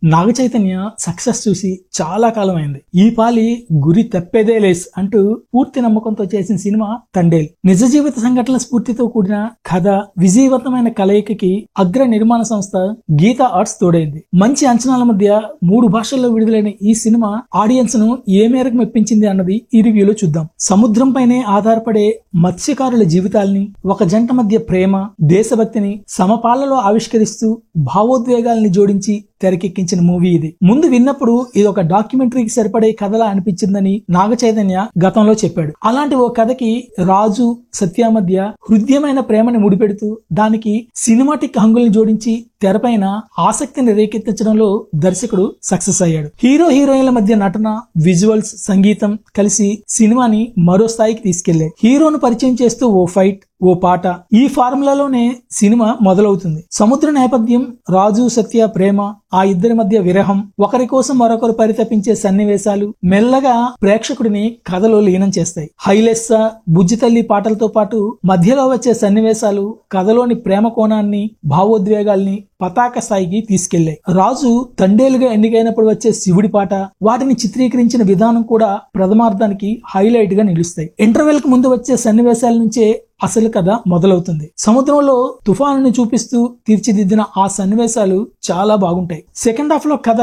Naga Chaitanya success చూసి చాలా కాలం అయింది. ఈ పాలి గురి తప్పేదే లేస్ అంటూ పూర్తి నమ్మకంతో చేసిన సినిమా తండేల్. నిజ జీవిత సంఘటనల స్ఫూర్తితో కూడిన కథ, విజయవంతమైన కలయికకి అగ్ర నిర్మాణ సంస్థ గీతా ఆర్ట్స్ తోడైంది. మంచి అంచనాల మధ్య 3 భాషల్లో విడుదలైన ఈ సినిమా ఆడియన్స్ ను ఏ మేరకు మెప్పించింది అన్నది ఈ రివ్యూలో చూద్దాం. సముద్రంపైనే ఆధారపడే మత్స్యకారుల జీవితాల్ని, ఒక జంట మధ్య ప్రేమ, దేశభక్తిని సమపాలలో ఆవిష్కరిస్తూ భావోద్వేగాల్ని జోడించి తెరకెక్కించిన మూవీ ఇది. ముందు విన్నప్పుడు ఇది ఒక డాక్యుమెంటరీకి సరిపడే కథలా అనిపించిందని నాగ చైతన్య గతంలో చెప్పాడు. అలాంటి ఓ కథకి రాజు, సత్య మధ్య హృదయమైన ప్రేమని ముడిపెడుతూ దానికి సినిమాటిక్ హంగుల్ని జోడించి తెరపైన ఆసక్తిని రేకెత్తించడంలో దర్శకుడు సక్సెస్ అయ్యాడు. హీరో హీరోయిన్ల మధ్య నటన, విజువల్స్, సంగీతం కలిసి సినిమాని మరో స్థాయికి తీసుకెళ్లాయి. హీరోను పరిచయం చేస్తూ ఓ ఫైట్, ఓ పాట, ఈ ఫార్ములాలోనే సినిమా మొదలవుతుంది. సముద్ర నేపథ్యం, రాజు సత్య ప్రేమ, ఆ ఇద్దరి మధ్య విరహం, ఒకరి కోసం మరొకరు పరితపించే సన్నివేశాలు మెల్లగా ప్రేక్షకుడిని కథలో లీనం చేస్తాయి. హైలెస్సా, బుజ్జితల్లి పాటలతో పాటు మధ్యలో వచ్చే సన్నివేశాలు కథలోని ప్రేమ కోణాన్ని, భావోద్వేగాల్ని పతాక స్థాయికి తీసుకెళ్లాయి. రాజు తండేలుగా ఎన్నికైనప్పుడు వచ్చే శివుడి పాట, వాటిని చిత్రీకరించిన విధానం కూడా ప్రథమార్థానికి హైలైట్ గా నిలుస్తాయి. ఇంటర్వెల్ కు ముందు వచ్చే సన్నివేశాల నుంచే అసలు కథ మొదలవుతుంది. సముద్రంలో తుఫానుని చూపిస్తూ తీర్చిదిద్దిన ఆ సన్నివేశాలు చాలా బాగుంటాయి. సెకండ్ హాఫ్ లో కథ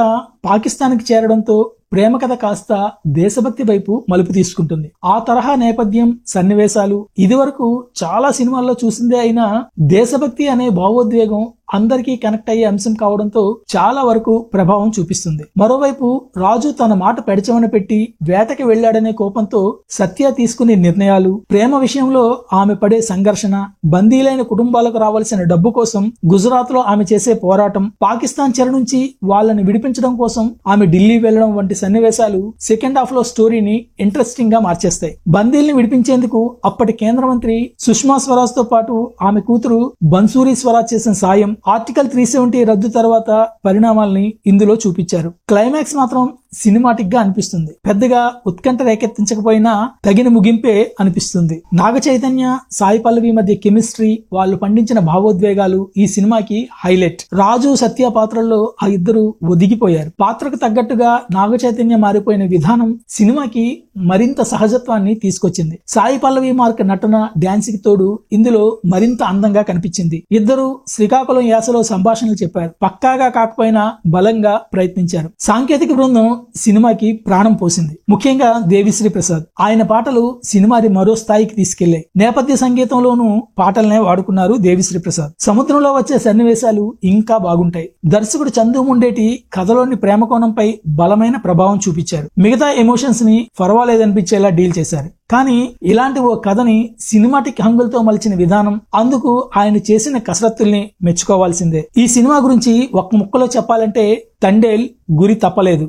పాకిస్తాన్ కి చేరడంతో ప్రేమ కథ కాస్త దేశభక్తి వైపు మలుపు తీసుకుంటుంది. ఆ తరహా నేపథ్యం, సన్నివేశాలు ఇదివరకు చాలా సినిమాల్లో చూసిందే అయినా దేశభక్తి అనే భావోద్వేగం అందరికీ కనెక్ట్ అయ్యే అంశం కావడంతో చాలా వరకు ప్రభావం చూపిస్తుంది. మరోవైపు రాజు తన మాట పెడచమన పెట్టి వేటకి వెళ్లాడనే కోపంతో సత్య తీసుకునే నిర్ణయాలు, ప్రేమ విషయంలో ఆమె పడే సంఘర్షణ, బందీలైన కుటుంబాలకు రావాల్సిన డబ్బు కోసం గుజరాత్ లో ఆమె చేసే పోరాటం, పాకిస్తాన్ చెర నుంచి వాళ్ళని విడిపించడం కోసం ఆమె ఢిల్లీ వెళ్లడం వంటి సన్నివేశాలు సెకండ్ హాఫ్ లో స్టోరీని ఇంట్రెస్టింగ్ గా మార్చేస్తాయి. బందీల్ని విడిపించేందుకు అప్పటి కేంద్ర మంత్రి సుష్మా స్వరాజ్ తో పాటు ఆమె కూతురు బన్సూరి స్వరాజ్ చేసిన సాయం, ఆర్టికల్ 370 రద్దు తర్వాత పరిణామాల్ని ఇందులో చూపించారు. క్లైమాక్స్ మాత్రం సినిమాటిక్ గా అనిపిస్తుంది. పెద్దగా ఉత్కంఠ రేకెత్తించకపోయినా తగిన ముగింపే అనిపిస్తుంది. నాగ చైతన్య, సాయి పల్లవి మధ్య కెమిస్ట్రీ, వాళ్ళు పండించిన భావోద్వేగాలు ఈ సినిమాకి హైలైట్. రాజు, సత్య పాత్రల్లో ఆ ఇద్దరు ఒదిగిపోయారు. పాత్రకు తగ్గట్టుగా నాగ చైతన్య మారిపోయిన విధానం సినిమాకి మరింత సహజత్వాన్ని తీసుకొచ్చింది. సాయి పల్లవి మార్క్ నటన, డాన్స్ కి తోడు ఇందులో మరింత అందంగా కనిపించింది. ఇద్దరు శ్రీకాకుళం యాసలో సంభాషణలు చెప్పారు. పక్కాగా కాకపోయినా బలంగా ప్రయత్నించారు. సాంకేతిక బృందం సినిమాకి ప్రాణం పోసింది. ముఖ్యంగా దేవిశ్రీ ప్రసాద్. ఆయన పాటలు సినిమాని మరో స్థాయికి తీసుకెళ్లాయి. నేపథ్య సంగీతంలోనూ పాటలనే వాడుకున్నారు దేవిశ్రీ ప్రసాద్. సముద్రంలో వచ్చే సన్నివేశాలు ఇంకా బాగుంటాయి. దర్శకుడు చందు ముండేటి కథలోని ప్రేమ కోణంపై బలమైన ప్రభావం చూపించారు. మిగతా ఎమోషన్స్ ని పర్వాలేదనిపించేలా డీల్ చేశారు. కానీ ఇలాంటి ఓ కథని సినిమాటిక్ హంగులతో మలిచిన విధానం, అందుకు ఆయన చేసిన కసరత్తుల్ని మెచ్చుకోవాల్సిందే. ఈ సినిమా గురించి ఒక్క ముక్కలో చెప్పాలంటే తండేల్ గురి తప్పలేదు.